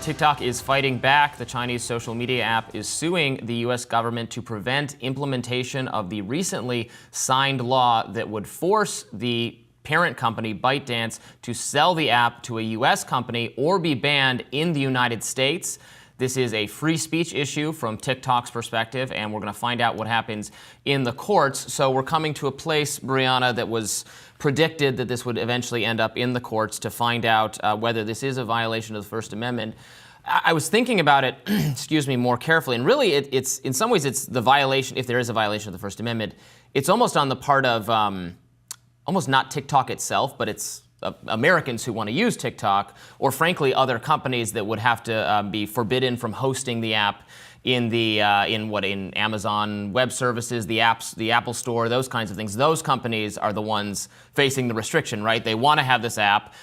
TikTok is fighting back. The Chinese social media app is suing the U.S. government to prevent implementation of the recently signed law that would force the parent company, ByteDance, to sell the app to a U.S. company or be banned in the United States. This is a free speech issue from TikTok's perspective, and we're going to find out what happens in the courts. So we're coming to a place, Brianna, that was predicted that this would eventually end up in the courts to find out whether this is a violation of the First Amendment. I was thinking about it, excuse me, more carefully, and really it's in some ways it's the violation, if there is a violation of the First Amendment, it's almost on the part of, almost not TikTok itself, but it's Americans who want to use TikTok, or frankly other companies that would have to be forbidden from hosting the app in in Amazon Web Services, the apps, the Apple Store, those kinds of things. Those companies are the ones facing the restriction, right? They want to have this app,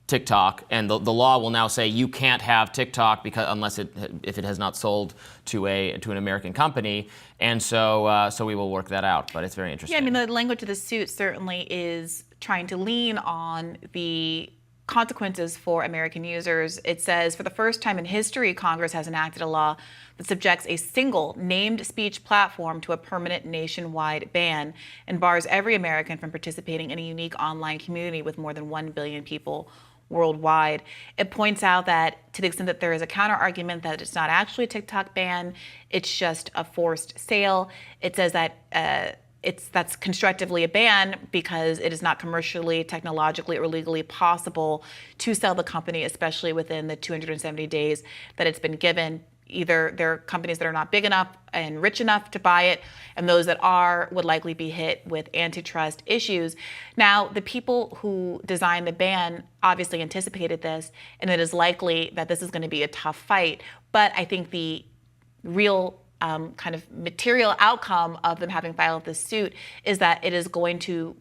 TikTok, and the law will now say you can't have TikTok because if it has not sold to an American company, and so we will work that out. But it's very interesting. Yeah, I mean the language of the suit certainly is trying to lean on the consequences for American users. It says, for the first time in history, Congress has enacted a law that subjects a single named speech platform to a permanent nationwide ban and bars every American from participating in a unique online community with more than 1 billion people worldwide. It points out that to the extent that there is a counter argument that it's not actually a TikTok ban, it's just a forced sale. It says that that's constructively a ban because it is not commercially, technologically, or legally possible to sell the company, especially within the 270 days that it's been given. Either there are companies that are not big enough and rich enough to buy it, and those that are would likely be hit with antitrust issues. Now, the people who designed the ban obviously anticipated this, and it is likely that this is going to be a tough fight. But I think the real kind of material outcome of them having filed this suit is that it is going to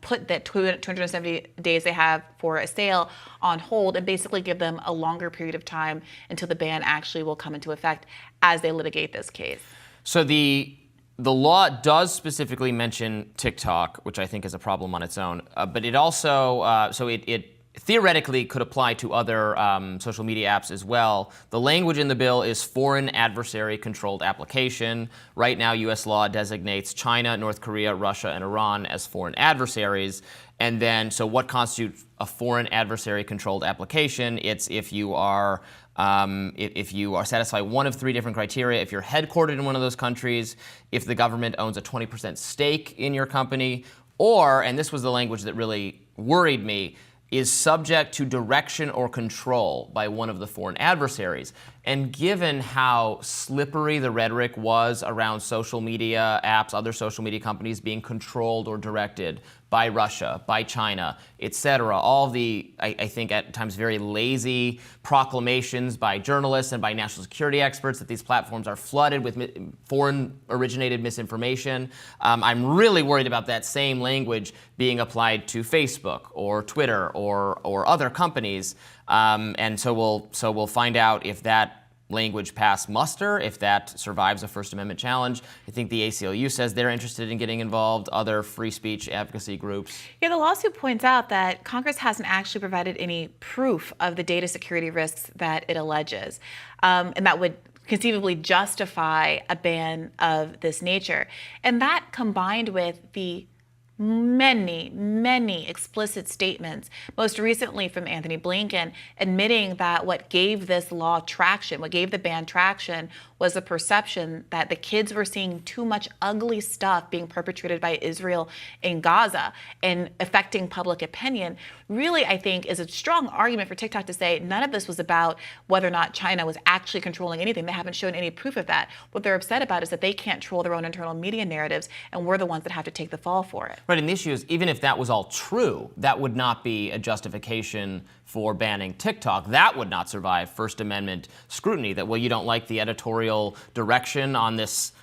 put that 270 days they have for a sale on hold and basically give them a longer period of time until the ban actually will come into effect as they litigate this case. So the law does specifically mention TikTok, which I think is a problem on its own, but it also, it theoretically could apply to other social media apps as well. The language in the bill is foreign adversary-controlled application. Right now, U.S. law designates China, North Korea, Russia, and Iran as foreign adversaries. And then, so what constitutes a foreign adversary-controlled application? It's if you are satisfy one of 3 different criteria, if you're headquartered in one of those countries, if the government owns a 20% stake in your company, or, and this was the language that really worried me, is subject to direction or control by one of the foreign adversaries. And given how slippery the rhetoric was around social media apps, other social media companies being controlled or directed by Russia, by China, etc., all the, I think at times very lazy proclamations by journalists and by national security experts that these platforms are flooded with foreign-originated misinformation. I'm really worried about that same language being applied to Facebook or Twitter or other companies. And so we'll find out if that language passed muster, if that survives a First Amendment challenge. I think the ACLU says they're interested in getting involved, other free speech advocacy groups. Yeah, the lawsuit points out that Congress hasn't actually provided any proof of the data security risks that it alleges, and that would conceivably justify a ban of this nature. And that combined with the many explicit statements, most recently from Anthony Blinken, admitting that what gave this law traction, what gave the ban traction, was the perception that the kids were seeing too much ugly stuff being perpetrated by Israel in Gaza and affecting public opinion, really, I think, is a strong argument for TikTok to say none of this was about whether or not China was actually controlling anything. They haven't shown any proof of that. What they're upset about is that they can't control their own internal media narratives, and we're the ones that have to take the fall for it. Right, and the issue is, even if that was all true, that would not be a justification for banning TikTok. That would not survive First Amendment scrutiny, that, well, you don't like the editorial direction on this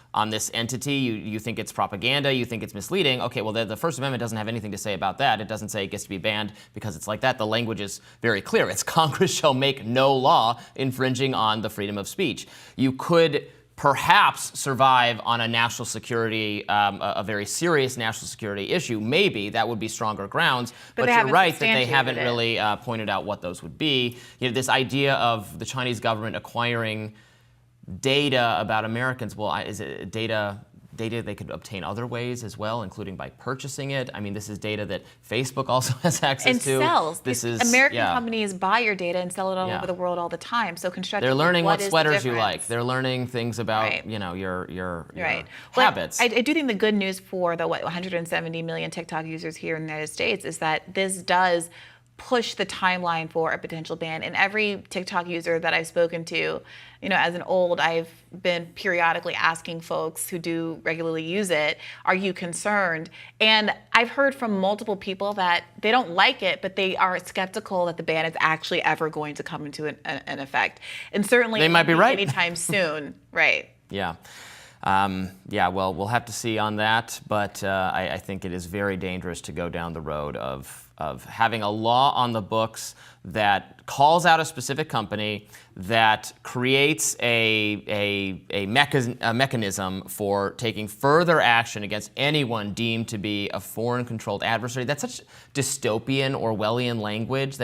entity, you think it's propaganda, you think it's misleading. Okay, well, the First Amendment doesn't have anything to say about that. It doesn't say it gets to be banned because it's like that. The language is very clear. It's Congress shall make no law infringing on the freedom of speech. You could perhaps survive on a national security, a very serious national security issue. Maybe that would be stronger grounds. But you're right that they haven't really pointed out what those would be. This idea of the Chinese government acquiring data about Americans. Well, is it data they could obtain other ways as well, including by purchasing it? I mean, this is data that Facebook also has access to. And sells. This is American companies buy your data and sell it all over the world all the time. So they're learning what sweaters you like. They're learning things about your habits. I do think the good news for the 170 million TikTok users here in the United States is that this does push the timeline for a potential ban. And every TikTok user that I've spoken to, as an old, I've been periodically asking folks who do regularly use it, are you concerned? And I've heard from multiple people that they don't like it, but they are skeptical that the ban is actually ever going to come into an effect. And certainly they might be right anytime soon, right? Yeah. Well, we'll have to see on that, but I think it is very dangerous to go down the road of having a law on the books that calls out a specific company, that creates a mechanism for taking further action against anyone deemed to be a foreign-controlled adversary. That's such dystopian, Orwellian language.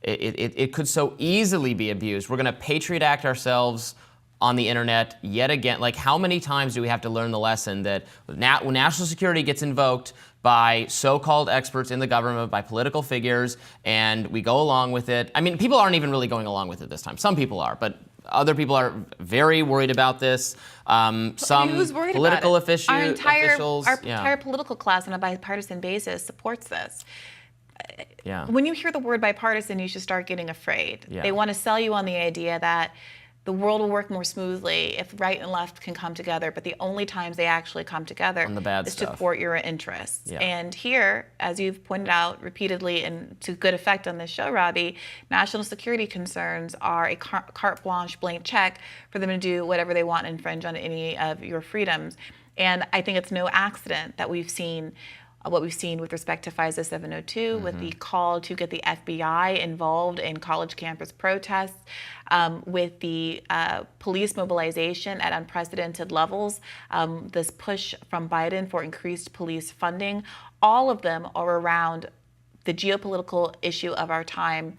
It could so easily be abused. We're going to Patriot Act ourselves on the internet yet again. Like, how many times do we have to learn the lesson that when national security gets invoked by so-called experts in the government, by political figures, and we go along with it? I mean, people aren't even really going along with it this time. Some people are, but other people are very worried about this. Who's worried political about it? officials. Our entire political class on a bipartisan basis supports this. Yeah. When you hear the word bipartisan, you should start getting afraid. They want to sell you on the idea that the world will work more smoothly if right and left can come together, but the only times they actually come together is to thwart your interests. Yeah. And here, as you've pointed out repeatedly and to good effect on this show, Robbie, national security concerns are a carte blanche blank check for them to do whatever they want and infringe on any of your freedoms. And I think it's no accident that we've seen what we've seen with respect to FISA 702, with the call to get the FBI involved in college campus protests, with the police mobilization at unprecedented levels, this push from Biden for increased police funding. All of them are around the geopolitical issue of our time.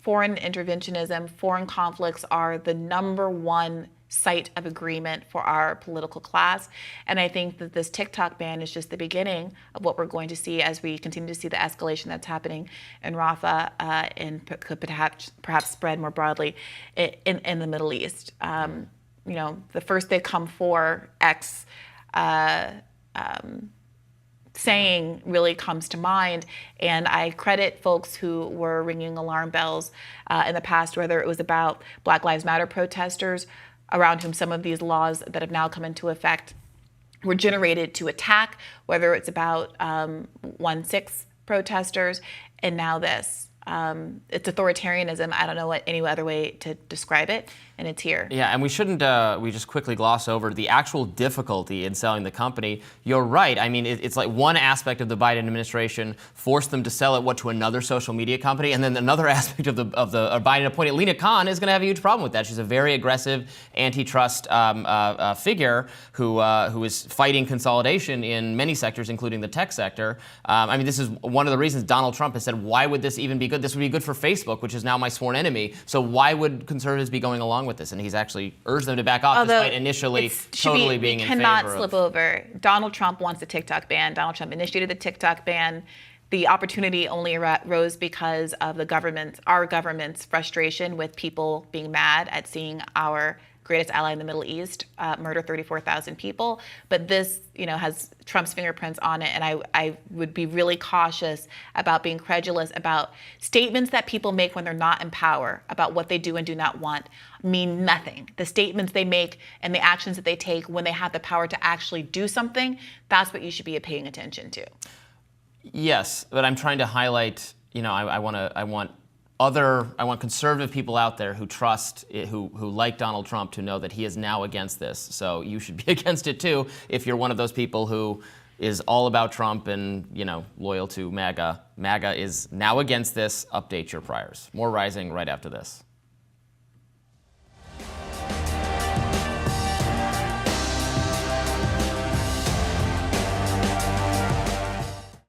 Foreign interventionism, foreign conflicts are the #1 site of agreement for our political class. And I think that this TikTok ban is just the beginning of what we're going to see as we continue to see the escalation that's happening in Rafah and could perhaps spread more broadly in the Middle East. The first they come for X saying really comes to mind, and I credit folks who were ringing alarm bells in the past, whether it was about Black Lives Matter protesters, around whom some of these laws that have now come into effect were generated to attack, whether it's about 1-6 protesters, and now this. It's authoritarianism. I don't know any other way to describe it, and it's here. Yeah, and we shouldn't, we just quickly gloss over the actual difficulty in selling the company. You're right. I mean, it's like one aspect of the Biden administration forced them to sell it, to another social media company, and then another aspect of the Biden appointed Lina Khan is going to have a huge problem with that. She's a very aggressive antitrust figure who is fighting consolidation in many sectors, including the tech sector. I mean, this is one of the reasons Donald Trump has said, why would this even be good? This would be good for Facebook, which is now my sworn enemy. So why would conservatives be going along with this? And he's actually urged them to back off, despite initially totally being in favor of. Cannot slip over. Donald Trump wants a TikTok ban. Donald Trump initiated the TikTok ban. The opportunity only arose because of our government's frustration with people being mad at seeing our greatest ally in the Middle East murder 34,000 people. But this, has Trump's fingerprints on it, and I would be really cautious about being credulous about statements that people make when they're not in power about what they do and do not want mean nothing. The statements they make and the actions that they take when they have the power to actually do something, that's what you should be paying attention to. Yes, but I'm trying to highlight, I want conservative people out there who trust, who like Donald Trump, to know that he is now against this. So you should be against it too if you're one of those people who is all about Trump and, loyal to MAGA. MAGA is now against this. Update your priors. More Rising right after this.